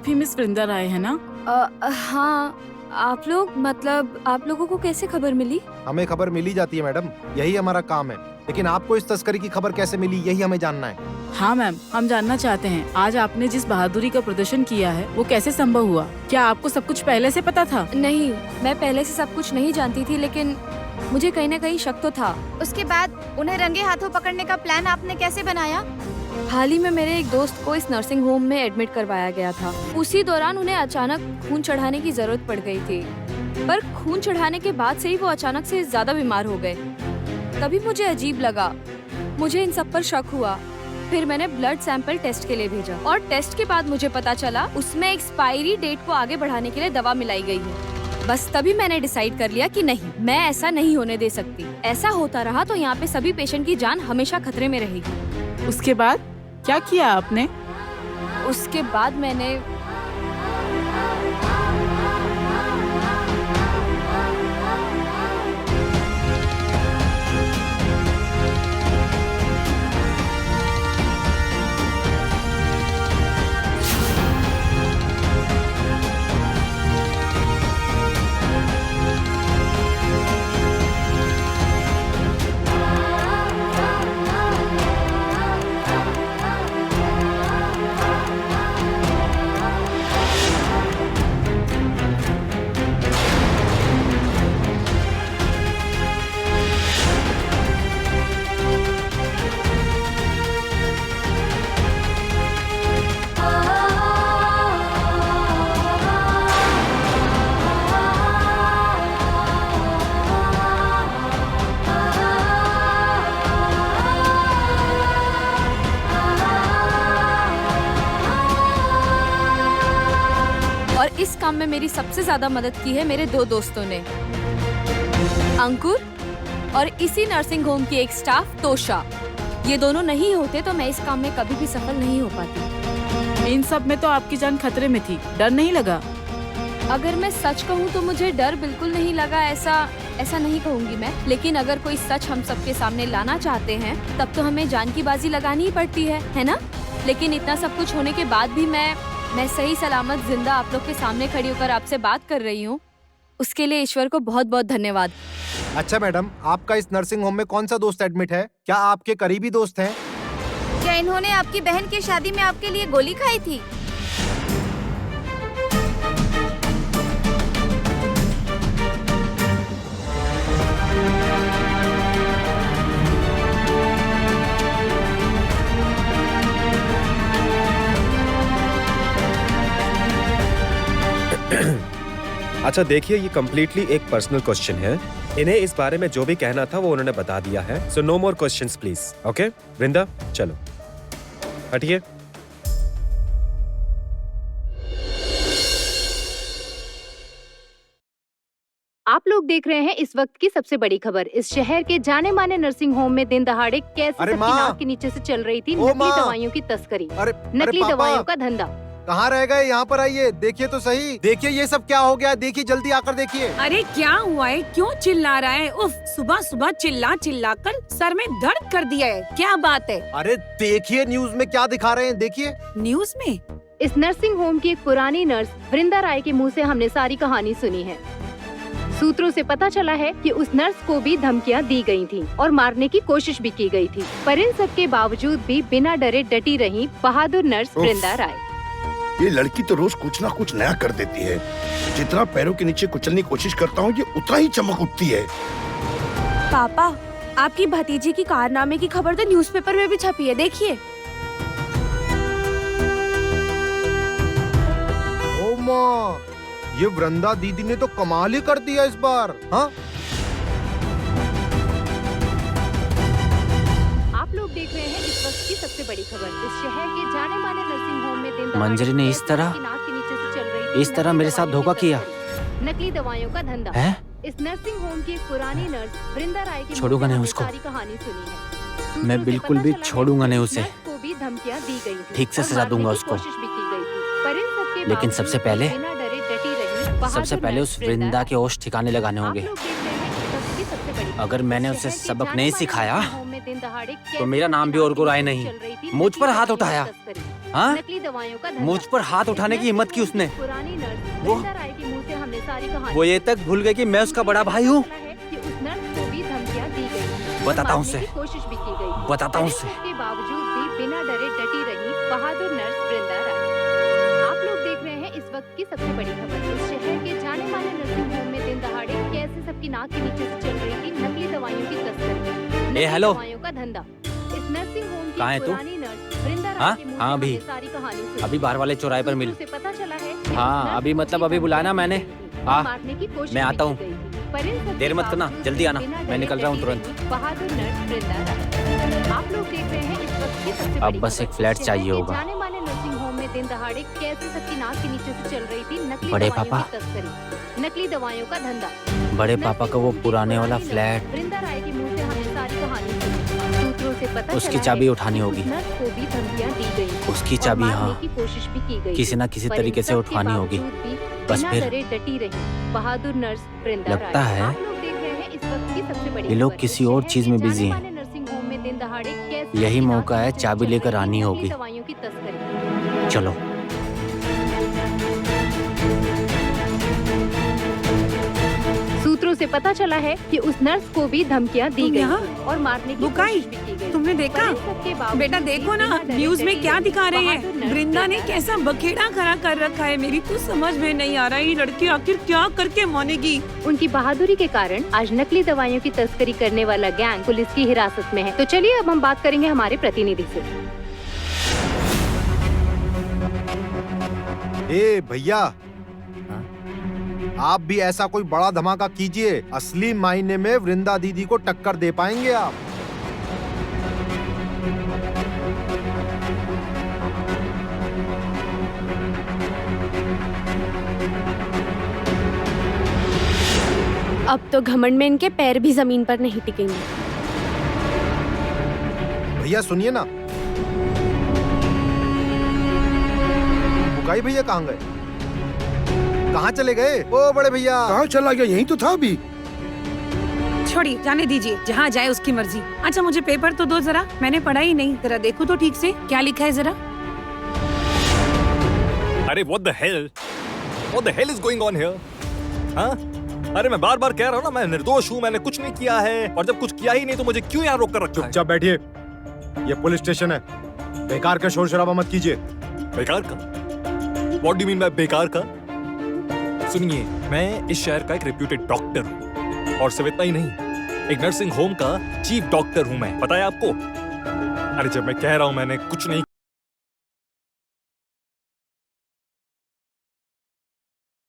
आप ही मिस वृंदा राय है ना? हाँ, आप लोग मतलब आप लोगों को कैसे खबर मिली? हमें खबर मिल ही जाती है मैडम, यही हमारा काम है। लेकिन आपको इस तस्करी की खबर कैसे मिली, यही हमें जानना है। हाँ मैम, हम जानना चाहते हैं आज आपने जिस बहादुरी का प्रदर्शन किया है वो कैसे संभव हुआ? क्या आपको सब कुछ पहले से पता था? नहीं, मैं पहले से सब कुछ नहीं जानती थी, लेकिन मुझे कहीं न कहीं शक तो था। उसके बाद उन्हें रंगे हाथों पकड़ने का प्लान आपने कैसे बनाया? हाल ही में मेरे एक दोस्त को इस नर्सिंग होम में एडमिट करवाया गया था। उसी दौरान उन्हें अचानक खून चढ़ाने की जरूरत पड़ गई थी, पर खून चढ़ाने के बाद से ही वो अचानक से ज्यादा बीमार हो गए। तभी मुझे अजीब लगा, मुझे इन सब पर शक हुआ। फिर मैंने ब्लड सैंपल टेस्ट के लिए भेजा और टेस्ट के बाद मुझे पता चला उसमें एक्सपायरी डेट को आगे बढ़ाने के लिए दवा मिलाई गई है। बस तभी मैंने डिसाइड कर लिया कि नहीं, मैं ऐसा नहीं होने दे सकती। ऐसा होता रहा तो यहाँ पे सभी पेशेंट की जान हमेशा खतरे में रहेगी। उसके बाद क्या किया आपने? उसके बाद मैंने और इस काम में मेरी सबसे ज्यादा मदद की है मेरे दो दोस्तों ने, अंकुर और इसी नर्सिंग होम की एक स्टाफ तोशा। ये दोनों नहीं होते तो मैं इस काम में कभी भी सफल नहीं हो पाती। इन सब में तो आपकी जान खतरे में थी, डर नहीं लगा? अगर मैं सच कहूँ तो मुझे डर बिल्कुल नहीं लगा, ऐसा नहीं कहूँगी मैं। लेकिन अगर कोई सच हम सबके सामने लाना चाहते हैं तब तो हमें जान की बाजी लगानी ही पड़ती है ना? लेकिन इतना सब कुछ होने के बाद भी मैं सही सलामत जिंदा आप लोग के सामने खड़ी होकर आपसे बात कर रही हूँ, उसके लिए ईश्वर को बहुत बहुत धन्यवाद। अच्छा मैडम, आपका इस नर्सिंग होम में कौन सा दोस्त एडमिट है? क्या आपके करीबी दोस्त हैं? क्या इन्होंने आपकी बहन की शादी में आपके लिए गोली खाई थी? अच्छा देखिए, ये कम्प्लीटली एक पर्सनल क्वेश्चन है। इन्हें इस बारे में जो भी कहना था वो उन्होंने बता दिया है। So no more questions please. Okay Vrinda, चलो हटिए। आप लोग देख रहे हैं इस वक्त की सबसे बड़ी खबर। इस शहर के जाने माने नर्सिंग होम में दिन दहाड़े कैसे अरे सबकी माँ! नाक के नीचे से चल रही थी ओ नकली माँ! दवाइयों की तस्करी, अरे नकली पापा! दवाइयों का धंधा। कहाँ रह गए? यहाँ पर आइए, देखिए तो सही। देखिए ये सब क्या हो गया, देखिए जल्दी आकर देखिए। अरे क्या हुआ है, क्यों चिल्ला रहा है? उफ, सुबह सुबह चिल्ला कर सर में दर्द कर दिया है। क्या बात है? अरे देखिए न्यूज में क्या दिखा रहे हैं, देखिए। न्यूज में? इस नर्सिंग होम की एक पुरानी नर्स वृंदा राय के मुंह से हमने सारी कहानी सुनी है। सूत्रों से पता चला है कि उस नर्स को भी धमकियां दी गई थीं और मारने की कोशिश भी की गई थी, पर इन सब के बावजूद भी बिना डरे डटी रही बहादुर नर्स वृंदा राय। ये लड़की तो रोज कुछ ना कुछ नया कर देती है। जितना पैरों के नीचे कुचलने की कोशिश करता हूँ, ये उतना ही चमक उठती है। पापा, आपकी भतीजी की कारनामे की खबर तो न्यूज़पेपर में भी छपी है, देखिए। ओ माँ, ये वृंदा दीदी ने तो कमाल ही कर दिया इस बार। हाँ, आप लोग देख रहे हैं इस वक्त की सबसे बड़ी खबर। इस शहर के जाने माने नर्सिंग होम में दिन दहाड़े मंजरी ने इस तरह की नाक के नीचे से चल रही थी इस तरह मेरे साथ धोखा किया नकली दवाइयों का धंधा है? इस नर्सिंग होम की एक पुरानी नर्स वृंदा राय की छोड़ूंगा नहीं उसको। सारी कहानी सुनी है। सूत्रों मैं से बिल्कुल पता भी चला है छोड़ूंगा नहीं कि उसे। नर्स को भी धमकियां दी गई थी ठीक से और सजा मारने दूंगा की उसको। कोशिश भी की गई थी, पर इन सब के लेकिन बावजूद सबसे पहले बिना डरे डटी रही बहादुर सबसे पहले नर्स उस वृंदा के होश ठिकाने लगाने आप होंगे। लोग देख रहे हैं इस वक्त की सबसे बड़ी अगर खबर। मैंने इस उसे शहर के सबक जाने नहीं माने सिखाया नर्सिंग होम में दिन दहाड़े तो मेरा नाम भी और कैसे गुराए चल नहीं। रही थी मुझ नकली पर हाथ दवाइयों की उठाया तस्करी। हाँ? नकली दवाइयों का धंधा। मुझ पर हाथ उठाने की हिम्मत की उसने। पुरानी नर्स वो- वृंदा राय के मुंह से हमने सारी कहानी वो ये तक भूल गई कि मैं उसका बड़ा भाई हूँ। पता है कि उस नर्स को भी धमकियां दी गई। बताता हूँ मारने उसे। की कोशिश भी की गई। बताता हूँ उसे। के बावजूद भी बिना डरे डटी रही बहादुर नर्स वृंदा राय। आप लोग देख रहे हैं इस वक्त की सबसे बड़ी खबर। इस शहर के जाने माने नर्सिंग होम में दिन दहाड़े कैसे सबकी नाक के नीचे से चल रही थी नकली दवाइयों की तस्करी, नकली हेलो। दवाइयों का धंधा। इस नर्सिंग होम की कहाँ है तू? पुरानी नर्स वृंदा राय हाँ? के मुंह से हाँ, अभी। हमने सारी कहानी सुनी। अभी बाहर वाले चौराहे पर मिल। सूत्रों से पता चला है कि हाँ, नर्स अभी को मतलब भी अभी बुलाया ना मैंने। धमकियां हाँ, मारने की कोशिश मैं भी आता की हूँ। गई थी। पर इन सब देर के मत करना, बावजूद जल्दी आना। बिना मैं डरे निकल रहा हूँ डटी तुरंत। रही बहादुर नर्स वृंदा राय। आप लोग देख रहे हैं इस वक्त की सबसे अब बड़ी बस खबर। एक फ्लैट शहर चाहिए के होगा। जाने माने नर्सिंग होम में दिन दहाड़े कैसे सबकी नाक के नीचे से चल रही थी नकली बड़े दवाइयों पापा। की तस्करी, नकली दवाइयों का धंधा। बड़े पापा का वो पुराने वाला पुरानी फ्लैट। नर्स वृंदा राय के मुंह से हमने सारी कहानी सुनी। सूत्रों से पता उसकी चला चाबी है उठानी कि होगी। उस नर्स को भी धमकियां दी गई थी उसकी और चाबी, मारने हाँ। की कोशिश भी की गई किसी थी। न किसी पर तरीके इन से सब के उठवानी होगी। बावजूद भी बस बिना फिर। डरे डटी रही बहादुर नर्स वृंदा लगता राय। है आप लोग देख रहे हैं इस वक्त की सबसे बड़ी ये लोग खबर। किसी और शहर चीज के में बिजी जाने-माने हैं। नर्सिंग होम में दिन दहाड़े कैसे यही सबकी मौका नाक है, के नीचे चाबी चल लेकर रही आनी नकली होगी। दवाइयों की तस्करी। चलो। सूत्रों से पता चला है कि उस नर्स को भी धमकियां दी तुम गई यहाँ? थी और मारने की बुकाई, कोशिश भी की गई। तुमने देखा? पर इन सब के बावजूद बेटा भी देखो ना, बिना डरे न्यूज में डटी क्या रही दिखा रहे बहादुर हैं। नर्स वृंदा ने वृंदा कैसा बखेड़ा खड़ा कर रखा है। मेरी तो समझ में नहीं आ रहा है ये लड़की आखिर क्या करके मानेगी। उनकी बहादुरी के कारण आज नकली दवाइयों की तस्करी करने वाला गैंग पुलिस की हिरासत में है। तो चलिए अब हम बात करेंगे हमारे प्रतिनिधि से। ए भैया, आप भी ऐसा कोई बड़ा धमाका कीजिए, असली मायने में वृंदा दीदी को टक्कर दे पाएंगे आप। अब तो घमंड में इनके पैर भी जमीन पर नहीं टिकेंगे। भैया सुनिए ना, बुकाई भैया कहाँ गए? कहाँ चले गए? ओ बड़े भैया। कहाँ चला गया? यहीं तो था अभी। छोड़िए, जाने दीजिए, जहाँ जाए उसकी मर्जी। अच्छा मुझे पेपर तो दो जरा, मैंने पढ़ा ही नहीं। जरा देखो तो ठीक से क्या लिखा है जरा। अरे what the hell? What the hell is going on here? हाँ? अरे मैं बार बार कह रहा हूँ ना, मैं निर्दोष हूँ, मैंने कुछ नहीं किया है। और जब कुछ किया ही नहीं तो मुझे क्यों यहाँ रोक कर रखा है? चुपचाप बैठिए, ये पुलिस स्टेशन है। बेकार का शोर शराबा मत कीजिए। बेकार का? What do you mean by बेकार का? सुनिए, मैं इस शहर का एक रेप्यूटेड डॉक्टर हूँ और सिर्फ इतना ही नहीं, एक नर्सिंग होम का चीफ डॉक्टर हूँ मैं। पता है आपको? अरे जब मैं कह रहा हूँ मैंने कुछ नहीं